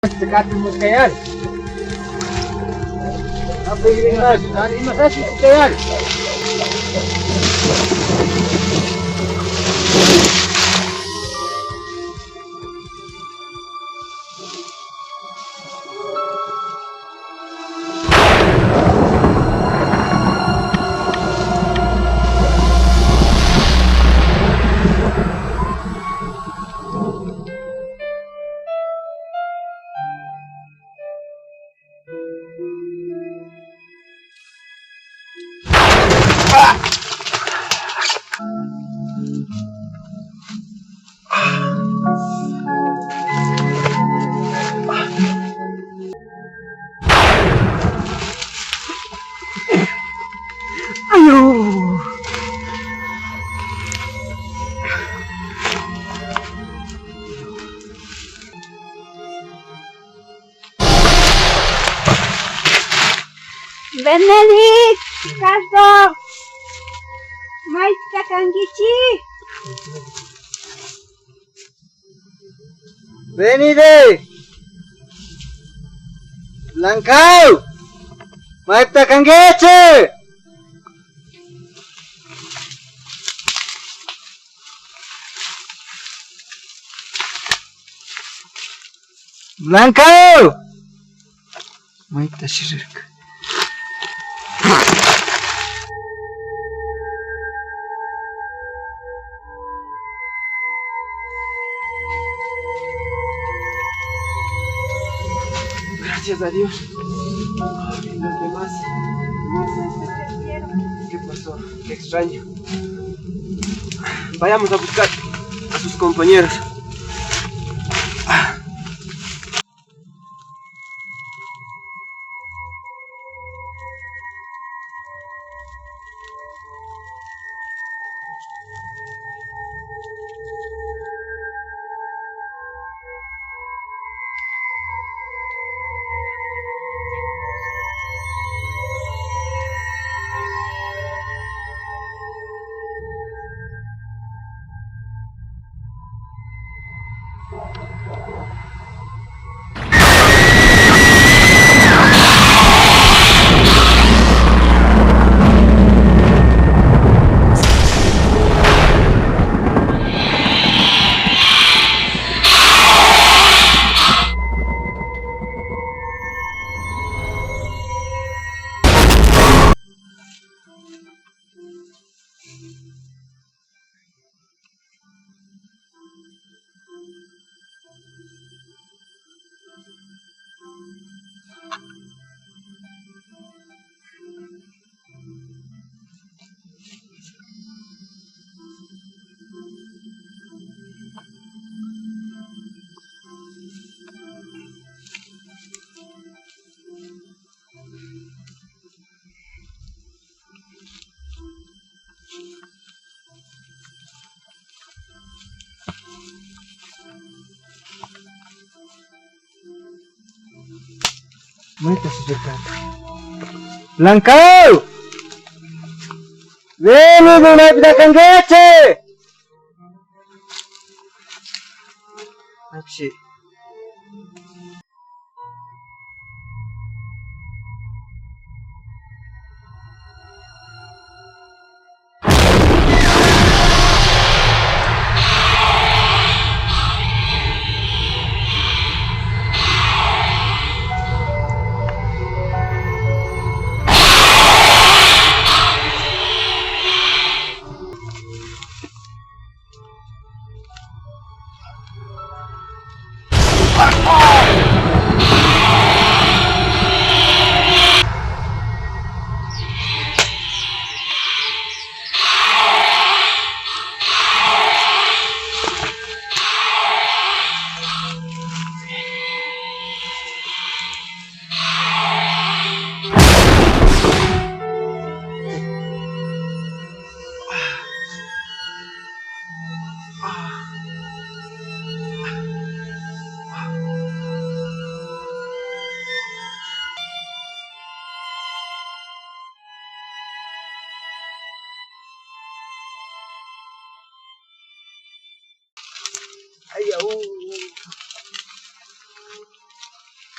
Tekatulmos ka yan. Napigilin mas. Dali masasip ka yan. Benedict! Ricardo! Maestra Kangichi! Benedict! Langkau! Maipta Kangeche! Langkau! Maipta Shirik. Gracias a Dios. Ay, los demás. No sé si te quiero. ¿Qué pasó? Qué extraño. Vayamos a buscar a sus compañeros. Maipta Shirik. Langkau! Benedict Maipta Kangeche! Apsi.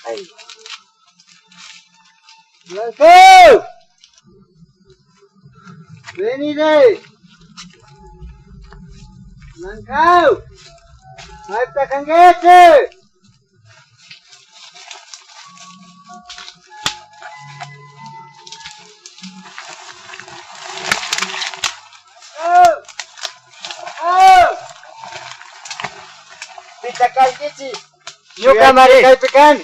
Ay. Blanco! Venide! Blanco! Marta Canguete! Pita Canguete! Yuka Marika Pecan!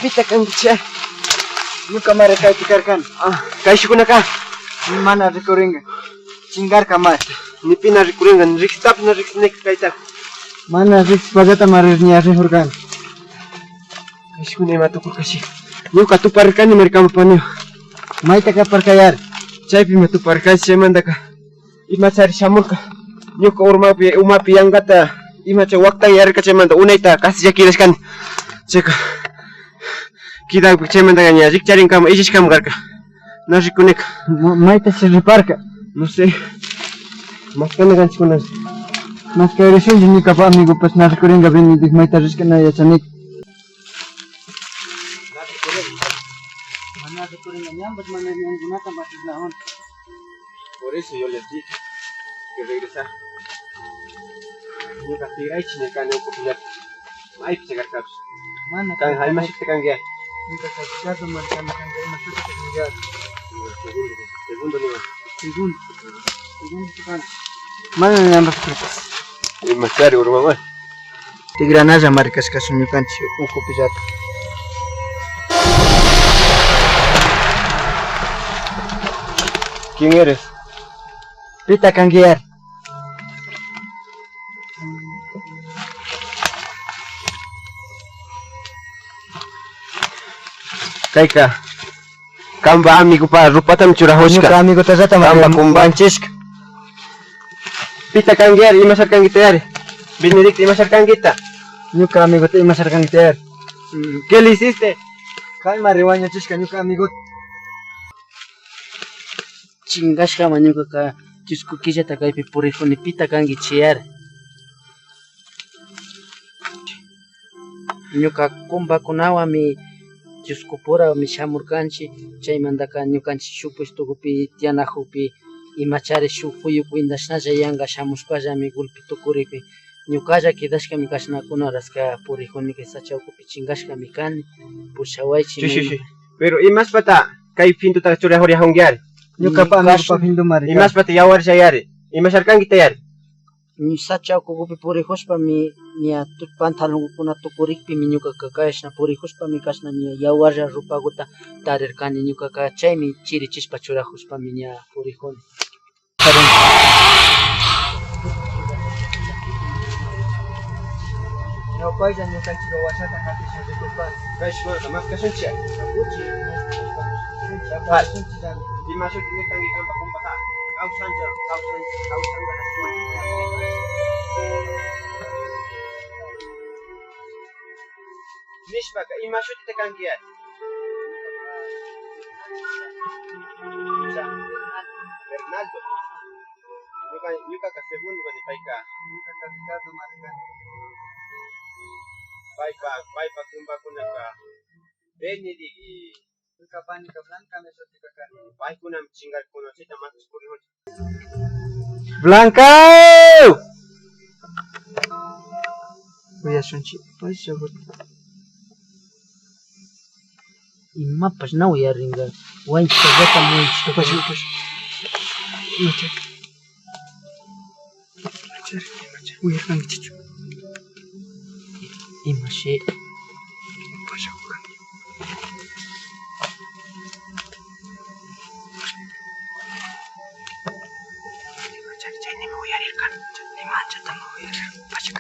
Pita Canguete! Yuka Marika Pecan! Kaishukuna ka! Mana recurring. Chingar kamar. Ni pina recurring. Rixtap na rixnek kaitak. Mana rix pagata marir ni arre hurgan. Kaishukuna matukur kasi. Yuka tu parkan ni merkam panyo. Maita ka parkayar. Chaipi matu parkan semanda ka. Ima cari samurka. Yuka umapi yang kata. Ima ca waktu yar ka semanda unaita kasih jakilas kan. Ceka. Kita semanda kan ya rik caring kam isis kam garka. No sé con Maita se reparca. No sé. Más que negan con eso. Más que eres un ni capaz amigo pues no recorren que ven y Maita es que nadie chanik. Por eso yo les dije que regresar. Yo casi iré sin el caneo popular. Ay, que se garcabs. Mano, kan hay más te canguea. Nunca se ha tomado el cambio más te canguea. Segundo nivel. Segundo. Mana yang berkeras. Ini masih ada rumah mana? Tiga nasa markas kasunyukan si uko pijat. ¿Quién eres? Pita Canguiar. Kaika. Kamba amigo pa rupatam churahoska. Kamba amigo tazata kamba kumbanchisk. Pita Canguiar imasarkan kita yari. Benedict imasarkan kita. Nyuka amigo te imasarkan kita yari. ¿Qué le hiciste? Calma rewaño chiska nyuka amigo. Chingash kama nyuka ka chisku kija takai pi puriho ni Pita Cangi chiar. Nyuka kumba kunawa mi Yuskupura mi shamurkanchi chay mandaka ñukanchi shupuesto pi tianajupi imachari shuk puyupi indashnalla yanga shamushpalla mi gulpi tukuripi ñukalla kidashka mi kashnakunaraska purijuni kay sachawkupi chingashka mi kani pushawaychi. Sí. Pero imaspata kay pintuta churahuri hongyari. Ñukapa amigo pa pintu mari. Imaspata yawarcha yari. Imasharkankita yari. Ni sachawkupi purihushpa mi nia pantalonukuna tukurikpi mi ñukaka kashna purihushpa mi kashna nia yawarra rupaguta tarirkani ñukaka chaymi chirichishpa churahushpa mi nia purihuni. Ñawpaylla ñukanchik washata katisha rikurpa. Kashna mas kashuncha. Dimasuk ñukanki kamba kumpata. Kausanja Nishpaka imashuti te kankiar. Fernando. Yuka ka segundo de paika. Yuka ka Ricardo Marican. Paipa kumba kunaka. Benedict y Yuka panika blanca me sotika kani. Pai kunam chingar conocita más oscuro. Blanca! Voy a sonchi. Pues seguro. Y mapas no voy a ringar. Guay, se bota mucho. Pues. Mucha. Voy a ringar chicho. Y maché. Pues seguro. Ni me voy a ir, ni mancha, no voy a ir. Pasa.